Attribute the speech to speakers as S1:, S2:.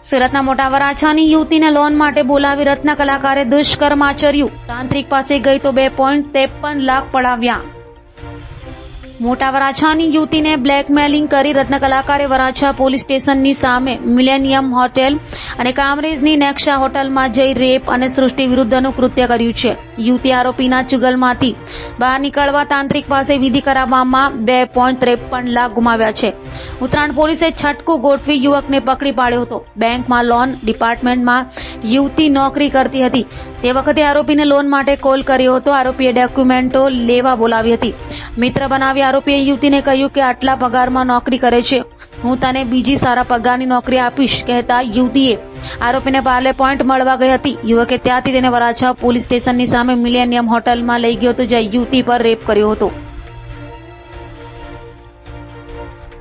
S1: સુરતના મોટા વરાછાની યુવતીને લોન માટે બોલાવી રત્ન કલાકારે દુષ્કર્મ આચર્યું. તાંત્રિક પાસે ગઈ તો 2.53 લાખ પડાવ્યા. મોટા વરાછાની યુવતીને બ્લેકમેલિંગ કરી રત્ન કલાકારે વરાછા પોલીસ સ્ટેશનની સામે મિલેનિયમ હોટેલ અને કામરેજની નેક્ષા હોટલમાં જઈ રેપ અને સૃષ્ટિ વિરુદ્ધનું કૃત્ય કર્યું છે. યુવતી આરોપીના ચુગલમાંથી બહાર નીકળવા તાંત્રિક પાસે વિધિ કરાવવામાં 2.53 લાખ ગુમાવ્યા છે. ઉત્તરાયણ પોલીસે છટકું ગોઠવી યુવકને પકડી પાડ્યો હતો. બેંકમાં લોન ડિપાર્ટમેન્ટમાં યુવતી નોકરી કરતી હતી. તે વખતે આરોપીને લોન માટે કોલ કર્યો હતો. આરોપીએ ડોક્યુમેન્ટો લેવા બોલાવી હતી. મિત્ર બનાવી આરોપીએ યુવતીને કહ્યું કે આટલા પગારમાં નોકરી કરે છે, હું તને બીજી સારા પગારની નોકરી આપીશ કહેતા યુવતીએ આરોપીને પાર્લે પોઈન્ટ મળવા ગઈ હતી. યુવકે ત્યાંથી તેને વરાછા પોલીસ સ્ટેશનની સામે મિલેનિયમ હોટલમાં લઈ ગયો હતો, જ્યાં યુવતી પર રેપ કર્યો હતો.